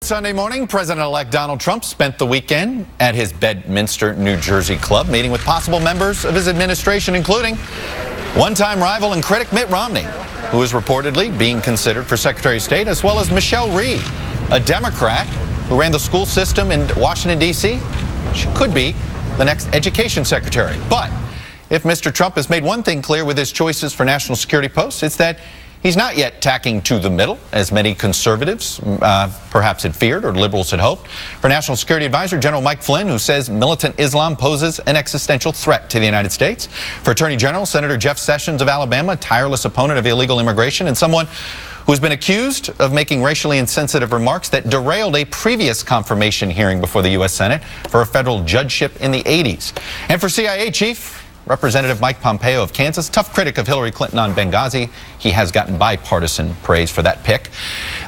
Sunday morning, President-elect Donald Trump spent the weekend at his Bedminster, New Jersey club, meeting with possible members of his administration, including one-time rival and critic Mitt Romney, who is reportedly being considered for Secretary of State, as well as Michelle Reed, a Democrat who ran the school system in Washington, D.C. She could be the next education secretary. But if Mr. Trump has made one thing clear with his choices for national security posts, it's that he's not yet tacking to the middle, as many conservatives perhaps had feared or liberals had hoped. For National Security Advisor General Mike Flynn, who says militant Islam poses an existential threat to the United States. For Attorney General Senator Jeff Sessions of Alabama, a tireless opponent of illegal immigration, and someone who's been accused of making racially insensitive remarks that derailed a previous confirmation hearing before the U.S. Senate for a federal judgeship in the 80s. And for CIA Chief Representative Mike Pompeo of Kansas, tough critic of Hillary Clinton on Benghazi. He has gotten bipartisan praise for that pick.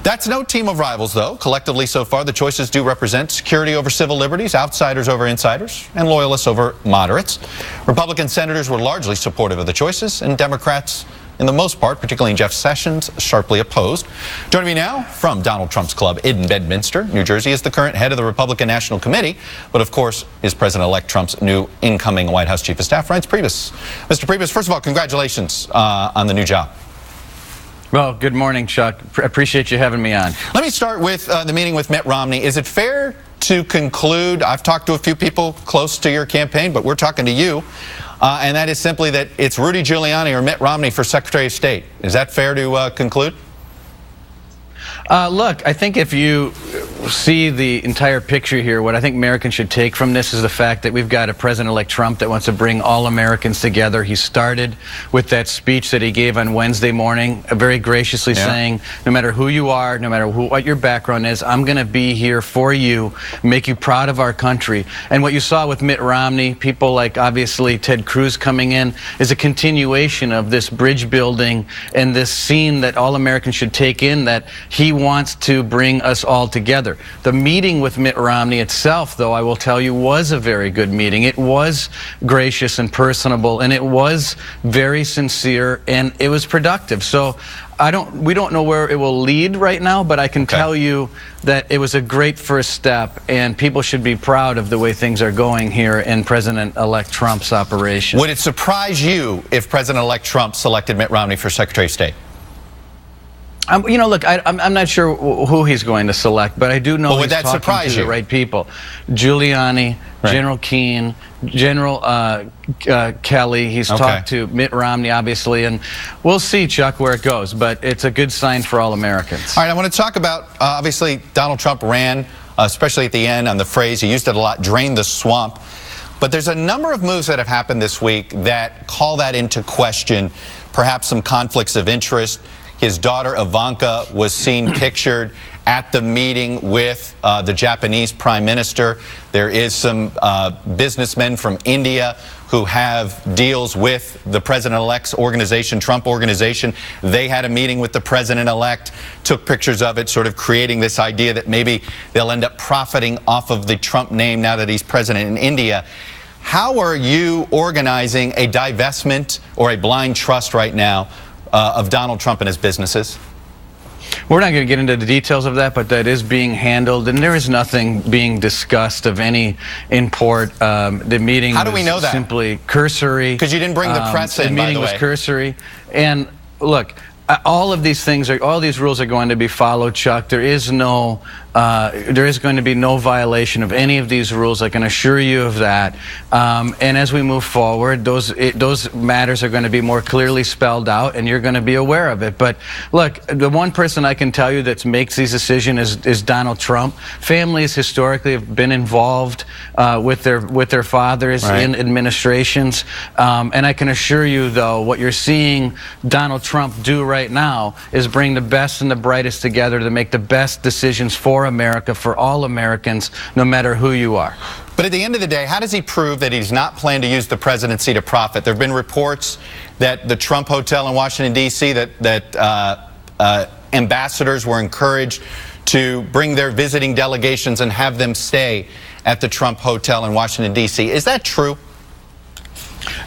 That's no team of rivals, though. Collectively so far, the choices do represent security over civil liberties, outsiders over insiders, and loyalists over moderates. Republican senators were largely supportive of the choices, and Democrats, in the most part, particularly Jeff Sessions, sharply opposed. Joining me now from Donald Trump's club in Bedminster, New Jersey, is the current head of the Republican National Committee, but of course is President-elect Trump's new incoming White House Chief of Staff, Reince Priebus. Mr. Priebus, first of all, congratulations on the new job. Well, good morning, Chuck. Appreciate you having me on. Let me start with the meeting with Mitt Romney. Is it fair to conclude, I've talked to a few people close to your campaign, but we're talking to you, and that is simply that it's Rudy Giuliani or Mitt Romney for Secretary of State. Is that fair to conclude? Look, I think if you see the entire picture here, what I think Americans should take from this is the fact that we've got a President-elect Trump that wants to bring all Americans together. He started with that speech that he gave on Wednesday morning, very graciously saying, no matter who you are, no matter what your background is, I'm going to be here for you, make you proud of our country. And what you saw with Mitt Romney, people like obviously Ted Cruz coming in, is a continuation of this bridge building and this scene that all Americans should take in, that he wants to bring us all together. The meeting with Mitt Romney itself, though, I will tell you, was a very good meeting. It was gracious and personable, and it was very sincere, and it was productive. So we don't know where it will lead right now, but I can tell you that it was a great first step, and people should be proud of the way things are going here in President-elect Trump's operation. Would it surprise you if President-elect Trump selected Mitt Romney for Secretary of State? You know, look, I'm not sure who he's going to select, but I do know he's talking to the right people. Giuliani, General Keane, General Kelly. He's talked to Mitt Romney, obviously, and we'll see, Chuck, where it goes. But it's a good sign for all Americans. All right, I want to talk about, obviously, Donald Trump ran, especially at the end, on the phrase, he used it a lot, drain the swamp. But there's a number of moves that have happened this week that call that into question, perhaps some conflicts of interest. His daughter, Ivanka, was seen pictured at the meeting with the Japanese Prime Minister. There is some businessmen from India who have deals with the President-elect's organization, Trump Organization. They had a meeting with the President-elect, took pictures of it, sort of creating this idea that maybe they'll end up profiting off of the Trump name now that he's president in India. How are you organizing a divestment or a blind trust right now of Donald Trump and his businesses? We're not going to get into the details of that, but that is being handled, and there is nothing being discussed of any import. The meeting was simply cursory. Because you didn't bring the press in, by the way. The meeting was cursory. And look, all of these things, all these rules are going to be followed, Chuck. There is going to be no violation of any of these rules. I can assure you of that. And as we move forward, those matters are going to be more clearly spelled out, and you're going to be aware of it. But look, the one person I can tell you that makes these decisions is Donald Trump. Families historically have been involved with their fathers in administrations. And I can assure you, though, what you're seeing Donald Trump do right now is bring the best and the brightest together to make the best decisions for America, for all Americans, no matter who you are. But at the end of the day, how does he prove that he's not planning to use the presidency to profit? There have been reports that the Trump Hotel in Washington, D.C., that ambassadors were encouraged to bring their visiting delegations and have them stay at the Trump Hotel in Washington, D.C. Is that true?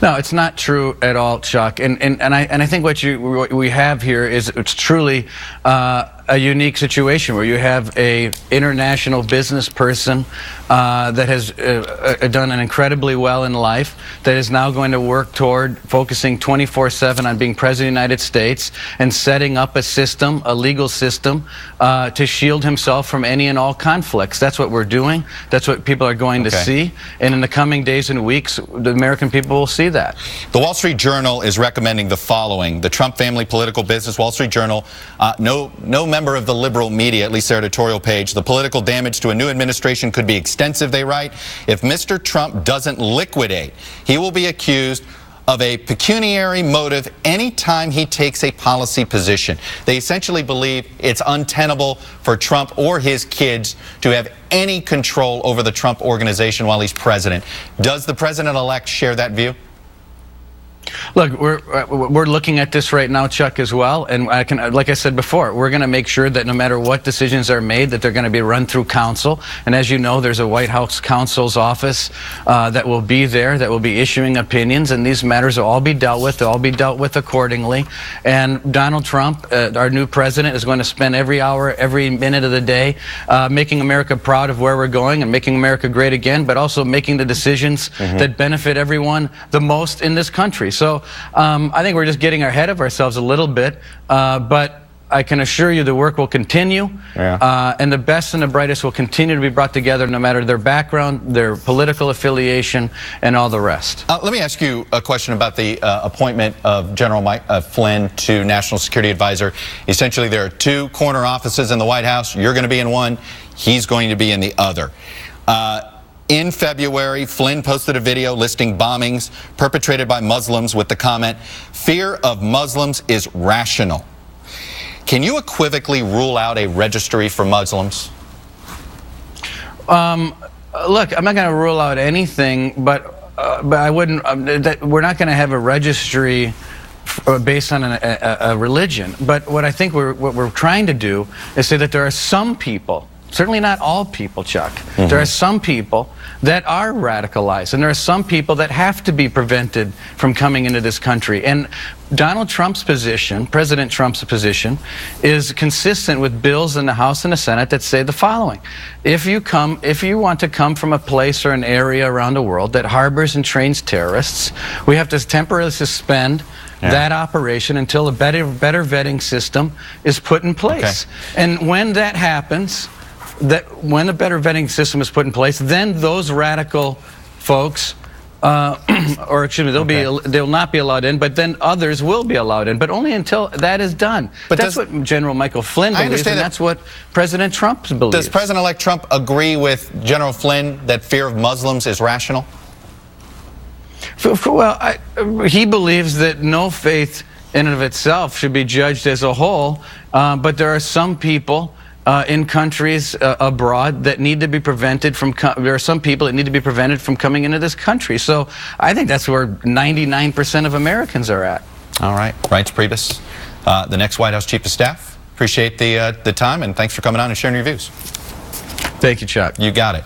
No, it's not true at all, Chuck. And I think what we have here is it's truly a unique situation where you have a international business person that has done an incredibly well in life, that is now going to work toward focusing 24/7 on being President of the United States and setting up a system, a legal system, to shield himself from any and all conflicts. That's what we're doing. That's what people are going to see. And in the coming days and weeks, the American people will see that. The Wall Street Journal is recommending the following. The Trump family political business, Wall Street Journal, no member of the liberal media, at least their editorial page. The political damage to a new administration could be extensive, they write. If Mr. Trump doesn't liquidate, he will be accused of a pecuniary motive anytime he takes a policy position. They essentially believe it's untenable for Trump or his kids to have any control over the Trump organization while he's president. Does the president-elect share that view? Look, we're looking at this right now, Chuck, as well, and like I said before, we're going to make sure that no matter what decisions are made, that they're going to be run through counsel. And as you know, there's a White House counsel's office that will be there, that will be issuing opinions, and these matters will all be dealt with. They'll all be dealt with accordingly. And Donald Trump, our new president, is going to spend every hour, every minute of the day making America proud of where we're going and making America great again, but also making the decisions that benefit everyone the most in this country. So I think we're just getting ahead of ourselves a little bit, but I can assure you the work will continue, and the best and the brightest will continue to be brought together no matter their background, their political affiliation, and all the rest. Let me ask you a question about the appointment of General Flynn to National Security Advisor. Essentially, there are two corner offices in the White House. You're going to be in one. He's going to be in the other. In February, Flynn posted a video listing bombings perpetrated by Muslims with the comment, "Fear of Muslims is rational." Can you equivocally rule out a registry for Muslims? Look, I'm not going to rule out anything, but I wouldn't. We're not going to have a registry based on a religion. But what I think what we're trying to do is say that there are some people. Certainly not all people, Chuck. There are some people that are radicalized, and there are some people that have to be prevented from coming into this country. And Donald Trump's position, President Trump's position, is consistent with bills in the House and the Senate that say the following. If you want to come from a place or an area around the world that harbors and trains terrorists, we have to temporarily suspend that operation until a better vetting system is put in place. And when that happens, when a better vetting system is put in place, then those radical folks, or excuse me, they'll not be allowed in, but then others will be allowed in, but only until that is done. But that's what General Michael Flynn believes, and that's what President Trump believes. Does President-elect Trump agree with General Flynn that fear of Muslims is rational? Well, he believes that no faith in and of itself should be judged as a whole, but there are some people in countries abroad that need to be prevented from, there are some people that need to be prevented from coming into this country. So I think that's where 99% of Americans are at. All right. Reince Priebus, the next White House Chief of Staff. Appreciate the time, and thanks for coming on and sharing your views. Thank you, Chuck. You got it.